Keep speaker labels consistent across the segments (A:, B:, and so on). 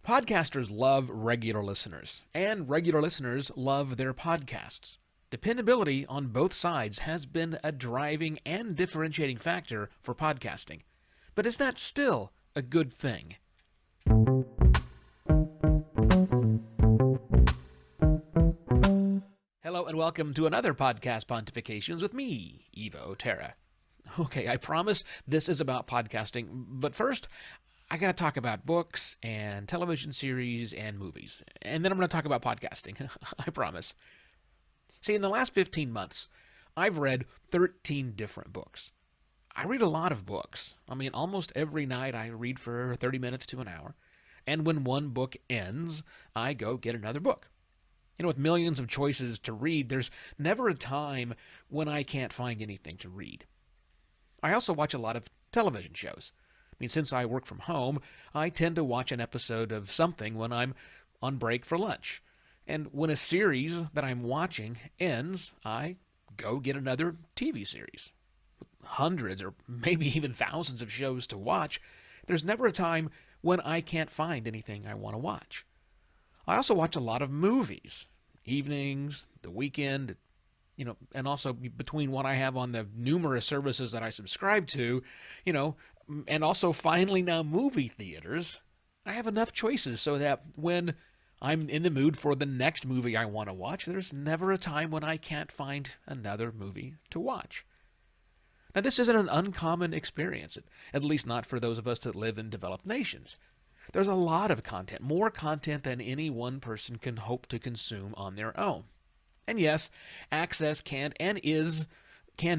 A: Podcasters love regular listeners, and regular listeners love their podcasts. Dependability on both sides has been a driving and differentiating factor for podcasting. But is that still a good thing? Hello and welcome to another podcast Pontifications with me, Evo Terra. Okay, I promise this is about podcasting, but first, I got to talk about books and television series and movies. And then I'm going to talk about podcasting. I promise. See, in the last 15 months, I've read 13 different books. I read a lot of books. I mean, almost every night I read for 30 minutes to an hour. And when one book ends, I go get another book. You know, with millions of choices to read, there's never a time when I can't find anything to read. I also watch a lot of television shows. I mean, since I work from home, I tend to watch an episode of something when I'm on break for lunch. And when a series that I'm watching ends, I go get another TV series. With hundreds or maybe even thousands of shows to watch, there's never a time when I can't find anything I want to watch. I also watch a lot of movies, evenings, the weekend, and also between what I have on the numerous services that I subscribe to, and also finally now movie theaters, I have enough choices so that when I'm in the mood for the next movie I want to watch, there's never a time when I can't find another movie to watch. Now, this isn't an uncommon experience, at least not for those of us that live in developed nations. There's a lot of content, more content than any one person can hope to consume on their own. And yes, access can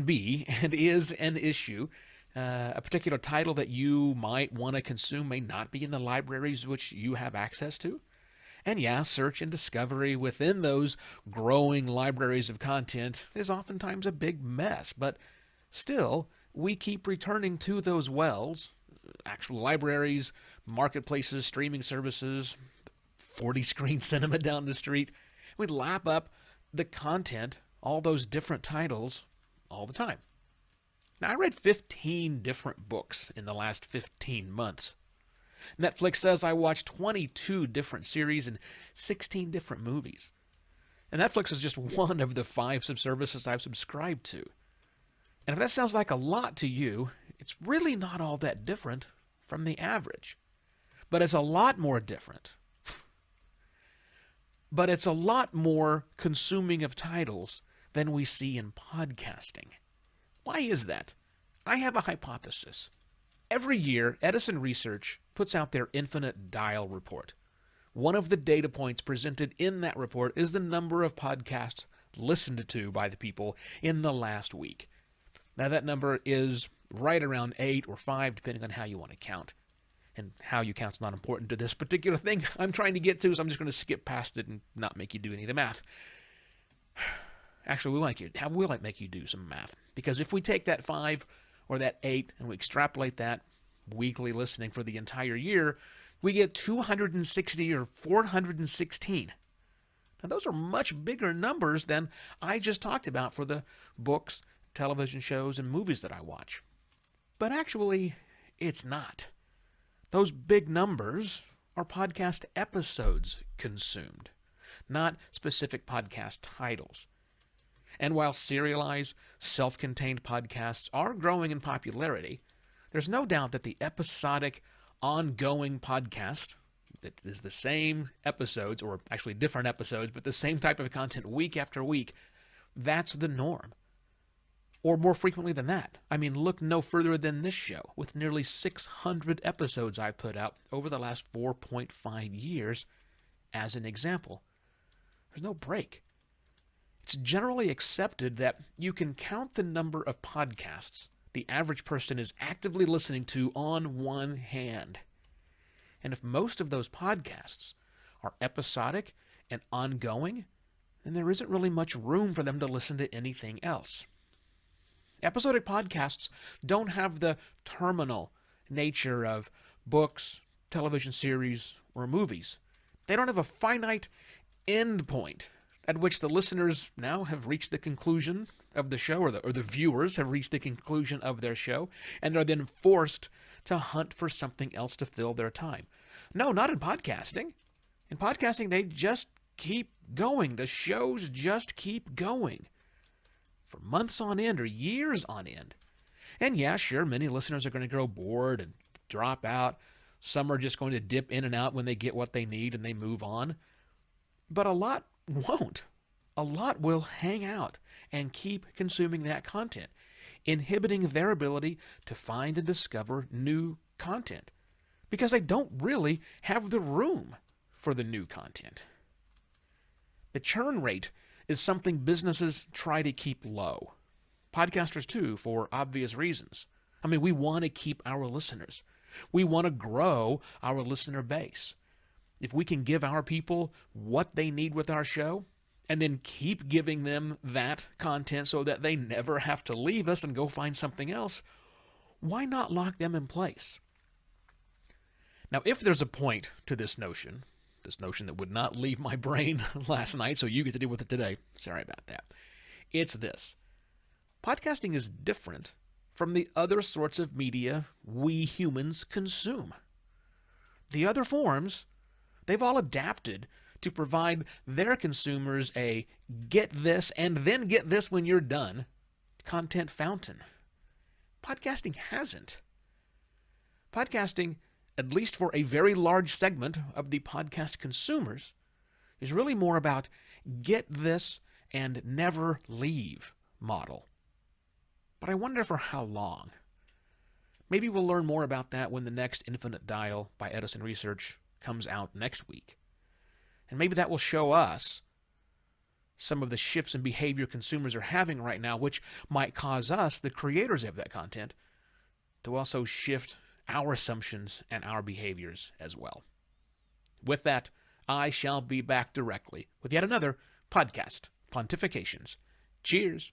A: be and is an issue. A particular title that you might want to consume may not be in the libraries which you have access to. And yeah, search and discovery within those growing libraries of content is oftentimes a big mess, but still, we keep returning to those wells, actual libraries, marketplaces, streaming services, 40-screen cinema down the street. We lap up the content, all those different titles, all the time. Now, I read 15 different books in the last 15 months. Netflix says I watched 22 different series and 16 different movies. And Netflix is just one of the 5 subservices I've subscribed to. And if that sounds like a lot to you, it's really not all that different from the average. But it's a lot more different. But it's a lot more consuming of titles than we see in podcasting. Why is that? I have a hypothesis. Every year, Edison Research puts out their Infinite Dial report. One of the data points presented in that report is the number of podcasts listened to by the people in the last week. Now, that number is right around 8 or 5, depending on how you want to count. And how you count's not important to this particular thing I'm trying to get to, so I'm just going to skip past it and not make you do any of the math. Actually, we might make you do some math. Because if we take that 5 or that 8 and we extrapolate that weekly listening for the entire year, we get 260 or 416. Now, those are much bigger numbers than I just talked about for the books, television shows, and movies that I watch. But actually, it's not. Those big numbers are podcast episodes consumed, not specific podcast titles. And while serialized, self-contained podcasts are growing in popularity, there's no doubt that the episodic, ongoing podcast that is the same episodes, or actually different episodes, but the same type of content week after week, that's the norm. Or more frequently than that. I mean, look no further than this show, with nearly 600 episodes I've put out over the last 4.5 years as an example. There's no break. It's generally accepted that you can count the number of podcasts the average person is actively listening to on one hand. And if most of those podcasts are episodic and ongoing, then there isn't really much room for them to listen to anything else. Episodic podcasts don't have the terminal nature of books, television series, or movies. They don't have a finite end point at which the listeners now have reached the conclusion of the show, or the viewers have reached the conclusion of their show, and are then forced to hunt for something else to fill their time. No, not in podcasting. In podcasting, they just keep going. The shows just keep going for months on end or years on end. And yeah, sure, many listeners are going to grow bored and drop out. Some are just going to dip in and out when they get what they need and they move on. But a lot won't. A lot will hang out and keep consuming that content, inhibiting their ability to find and discover new content because they don't really have the room for the new content. The churn rate is something businesses try to keep low. Podcasters too, for obvious reasons. I mean, we want to keep our listeners. We want to grow our listener base. If we can give our people what they need with our show, and then keep giving them that content so that they never have to leave us and go find something else, why not lock them in place? Now, if there's a point to this notion that would not leave my brain last night, so you get to deal with it today. Sorry about that. It's this. Podcasting is different from the other sorts of media we humans consume. The other forms, they've all adapted to provide their consumers a get this and then get this when you're done content fountain. Podcasting hasn't. Podcasting, at least for a very large segment of the podcast consumers, is really more about get this and never leave model. But I wonder for how long. Maybe we'll learn more about that when the next Infinite Dial by Edison Research comes out next week. And maybe that will show us some of the shifts in behavior consumers are having right now, which might cause us, the creators of that content, to also shift our assumptions and our behaviors as well. With that, I shall be back directly with yet another podcast, Pontifications. Cheers.